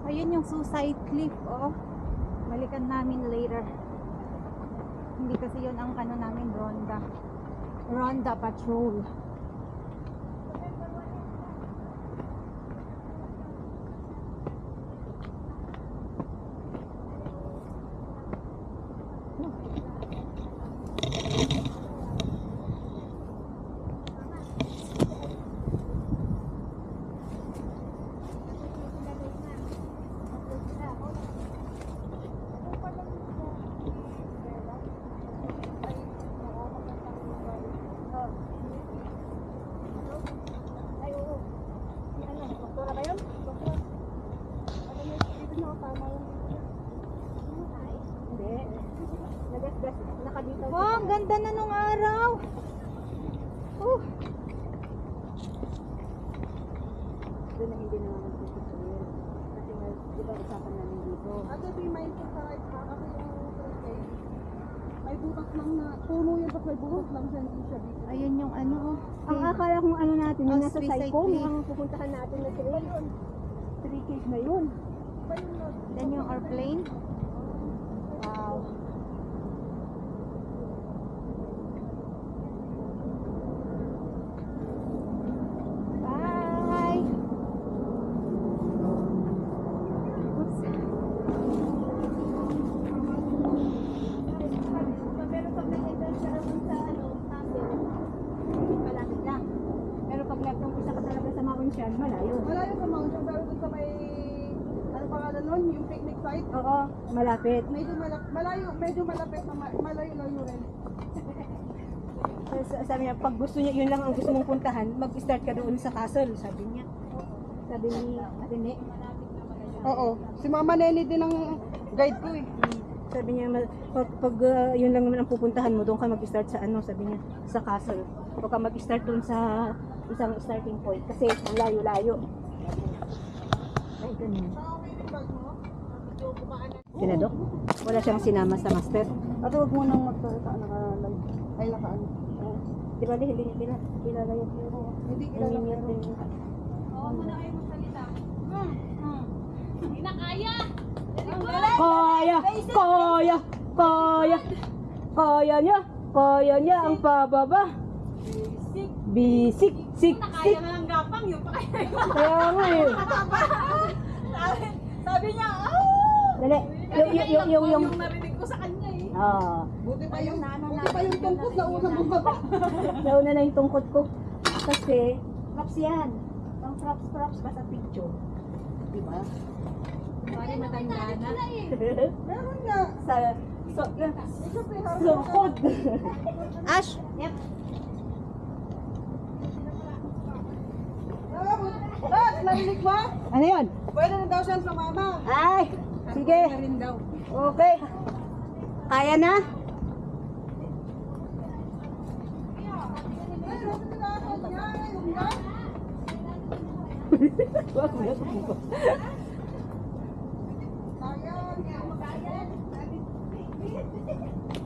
Ayun yung Suicide Cliff, oh. Balikan namin later. Hindi kasi yun ang ano namin, Ronda Patrol. Wow, ang ganda na nung araw. Doon na hindi na naman pipicture. Kasi nga, di ba usapan namin dito? Be mindful sa right ha, kasi yung birthday, may butas lang na, puno yun, tapos may butas lang siya, hindi siya big. Ayun yung ano, oh. Ang akala kong ano natin, yung nasa Suicide Psycho, Cliff. ang pupuntahan natin na 3 cave na yun. Then yung airplane. Wow. Bye. Oops. Pero pag nag-enter siya naman sa malapit lang. Pero pag nagtungkol ka talaga sa Mount Sian, malayo. Malayo sa mountain, pero dun sa may, ano pangalan nun, yung picnic site, Oo, malapit. medyo malapit na malayo-layo rin. Sabi niya, pag gusto niya, yun lang ang gusto mong puntahan, mag-start ka doon sa castle, sabi niya. Sabi ni Rene. Oo, si Mama Nene din ang guide ko eh. Sabi niya, pag yun lang naman ang pupuntahan mo, doon ka mag-start sa ano, sabi niya, sa castle. Huwag ka mag-start doon sa isang starting point, kasi ang layo-layo. Ay, ganyan. Sinadok? Wala siyang sinama sa master. At huwag mo nang naka-live. Ay, naka-ano. Di ba, hindi niya kilala yung Hindi kilala niya pero. Oo, muna kayo magsalita. Hindi na kaya! Kaya niya ang pababa. Bisik, sik, Kaya nga ang gapang, yung pa kaya yung Kaya nga eh. sabi niya, Dali, yung, narinig ko sa kanya eh. Buti pa yung tungkot na unang bumaba. Nauna na yung tungkod ko. Kasi, props yan. Ang props ba sa picture? Diba? Pari matanda na. Meron nga. Sukod. Ash, yep. Narinig mo? Ano yun? Pwede na daw siya sa mama. Ay, sige. Na rin daw. Okay. Kaya na?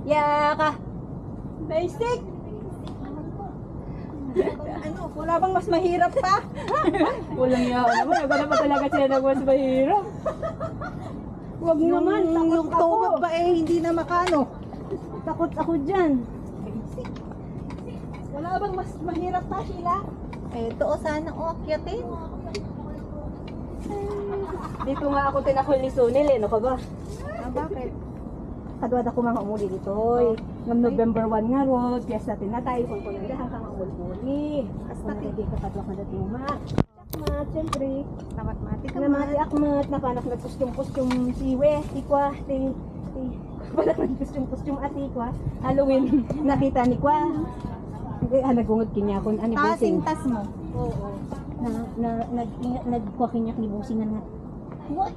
Yaka. Basic. Ano, wala bang mas mahirap pa? Walang yan naman. Wala pa talaga sila nag mas mahirap. Huwag naman. Takot Yung ako. tubig ba eh, hindi na makano. Takot ako dyan. Wala bang mas mahirap pa, Sheila? Ito, sana akyatin. Dito nga ako tinakol ni Sunil eh. Ano ka ba? Bakit? Kadwad ako mga umuli dito. Ngam November 1 nga ro. Piyesta tinatay. Kung kung nandahan ka nga umuli. Hasta hindi ka kadwak na dati ma. Akmat, siyempre. Tamat-mati ka Namati man. akmat. Napanak nagkustyum-kustyum siwe. Tikwa. Panak nagkustyum-kustyum atikwa. Halloween. Nakita ni kwa. Nagungod kinyakon. Ani busing. Tasing-tas mo. Oo. Nagkuha kinyak ni busingan nga. What?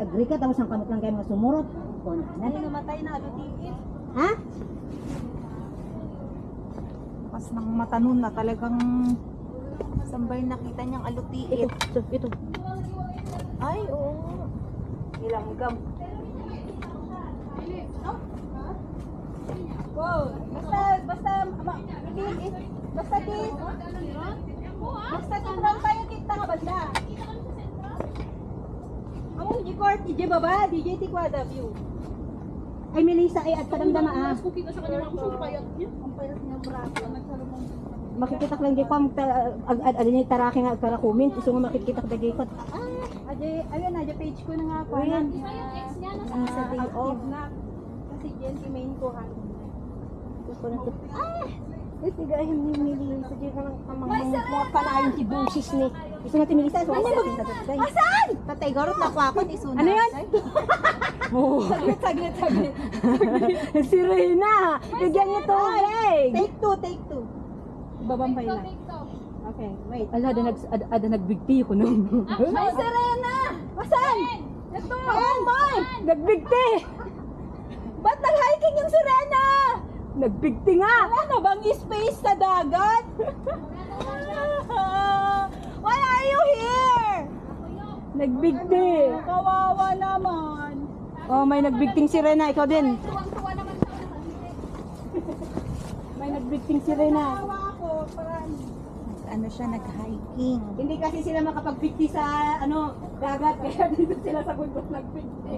Agri ka tapos ang kamot lang kayo mga sumurot. Kung Ano namatay na, alutiin. ha? Mas nang matanon na talagang sambay nakita niyang alutiit. Ito. Ay, oo. Nilanggam. Wow. Basta di. Basta di from tayo kita nga banda. Amo DJ Court, DJ Baba, DJ Tikwada view. Ay Melissa ay at padamdama ah. Mas kukita sa kanya ang payat niya. Ang payat niya braso. Nagsalumong. Makikita lang di ko ang ad niya taraki nga para comment iso nga makikita dagay ko. Ajay, ayun, ajay page ko na nga po. Ayan. Isa yung ex niya na Sa day off. na. Kasi diyan si main ko ha. Gusto na to. Ay, tigahin ni Melissa diyan ka lang mga palayon si busis ni. Gusto natin Melissa so ano Asan? Tatay, garot na ako ni Suna. Ano yan? Oh. Saglit. Si Reyna. Bigyan niyo to. Hey. Take two. Babampay lang. Okay, wait. Ala, ada nagbigti ko nung. Ay, Serena! Asan? Ito! Nagbigti! Ba't nag-hiking yung Serena? Nagbigti nga! Wala na bang space sa dagat? Why are you here? Nagbigti! Kawawa naman. Oh, may nagbigting si Rena. Ikaw din. Tuwang-tuwa naman sa May nagbigting si Rena. Kawawa ako. Ano siya, nag-hiking. Hindi kasi sila makapagbigti sa ano dagat. Kaya dito sila sa bundok nagbigti.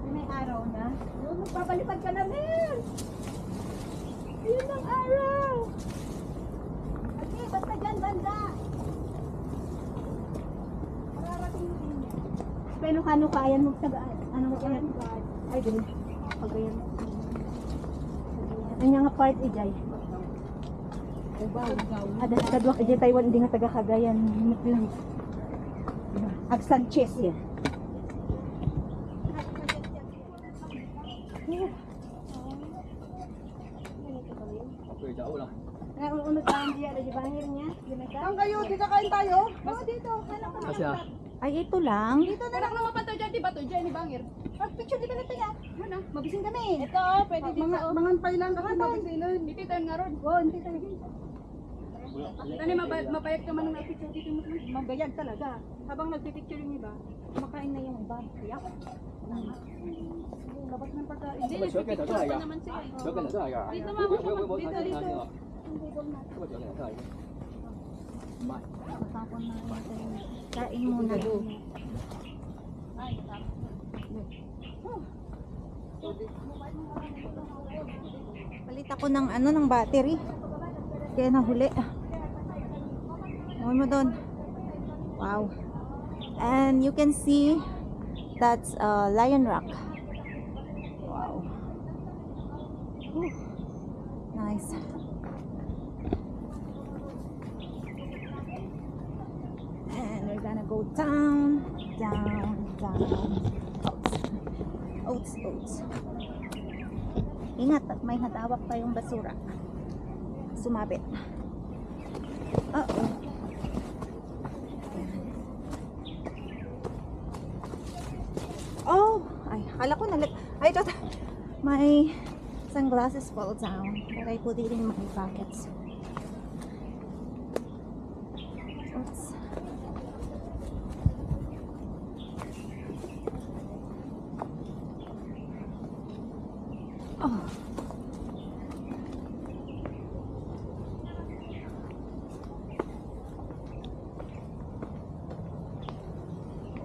May araw na. Yun, magpapalipad ka na rin. Yun ang araw. Okay, basta dyan, banda. Pero kano kaayan mo sa ano mo kaya? Ay, dili. Pagayan. Anya nga part ijay. Ada kadwa ijay Taiwan hindi nga taga Cagayan. Minute lang. Ag Sanchez yan. Unod lang diya ada di bangir niya. Ang kayo, dito kain tayo. Oo, dito. Hanap ka Kasi Ay, ito lang. Dito na lang naman pa dyan, diba to? Dyan ni Bangir. Picture, di ba natin yan? Ano? Mabising kami. Ito, pwede dito. Mga pay lang kasi mabisilan. Dito tayo nga ron. Oo, hindi talaga. Tani, mapayag ka man ng picture dito mo. Mabayag talaga. Habang nagpipicture yung iba, kumakain na yung iba. Kaya, Labas ng pagkain. Hindi, nagpipicture pa naman sila. Dito mama, dito. matapon na natin. Kain muna. Palit ako ng ano, ng battery. Kaya nahuli. Huwag mo doon. Wow. And you can see that's Lion Rock. Wow. Whew. Nice. And we're gonna go down. Oats. Ingat at may hatawak tayong basura. Sumabit. Uh-oh. Oh, ay, akala ko I thought my sunglasses fall down, but I put it in my pockets. Oops. Oh.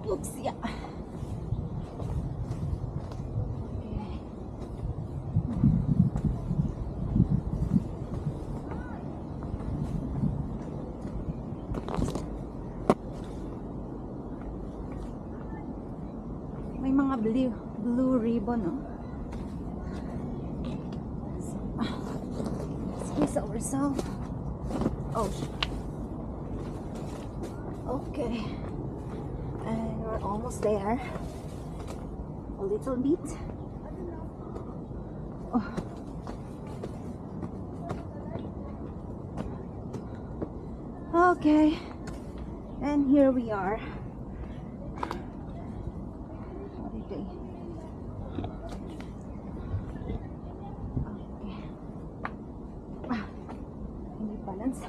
Oops, yeah. May mga blue ribbon, oh. Squeeze ourselves. Oh. Okay. And we're almost there. A little bit. Oh. Okay. And here we are. Okay. Hindi balance.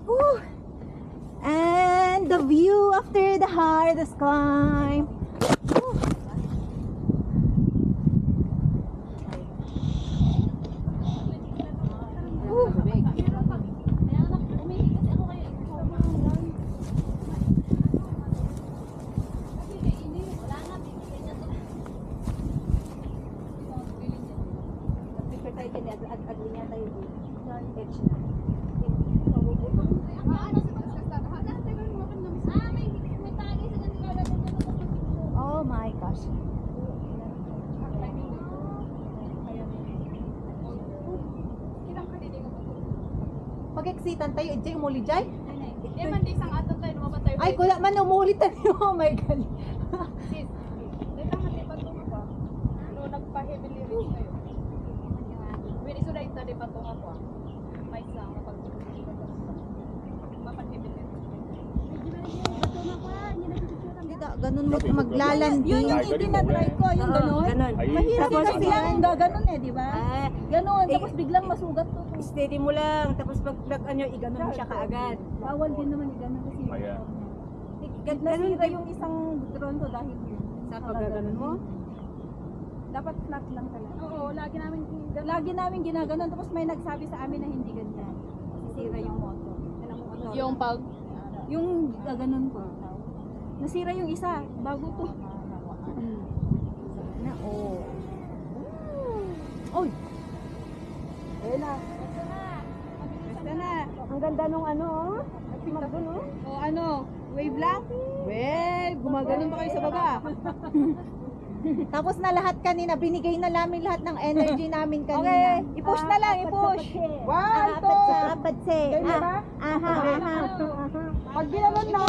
Woo! And the view after the hardest climb. Woo! my gosh. Kinang kadili ko. Pag-exitan tayo, ejay umuli jay. Di man di isang aton tayo mamatay. Ay, kula man umulit tayo. Oh my god. Sis. Dito man di patunga pa. No nagpa-heavily rich kayo. When iso dai tadi patunga ko. May isang pag mapan-heavily rich. Ganun mo maglalandi. Yun yung itinatry ko, yung Oo, gano'n. ganon. Mahirap Tapos, kasi yan, gano'n eh, di ba? Ah, Ganon, Eh, tapos biglang masugat to. steady mo lang. Tapos pag ano, iganon mo siya kaagad. Bawal din naman i-ganon kasi. Ayan. Nasira yung isang drone ko dahil Sa pagkaganon mo. dapat flat lang talaga. Oo, Lagi namin ginaganon, tapos may nagsabi sa amin na hindi ganyan. Nasira yung motor. yung pag Yung gaganon ko. Nasira yung isa, bago to. Na, oh. Oy! Ayun na. Basta na. Ang ganda nung ano, oh. Magdun, oh. O ano, wave lang? Wave! Gumaganon pa kayo sa baba. Tapos na lahat kanina, binigay na namin lahat ng energy namin kanina. Okay, i-push na lang, i-push. 1, 2, Apat sa. Ganyan ba? Aha, aha. Pag ginanon na,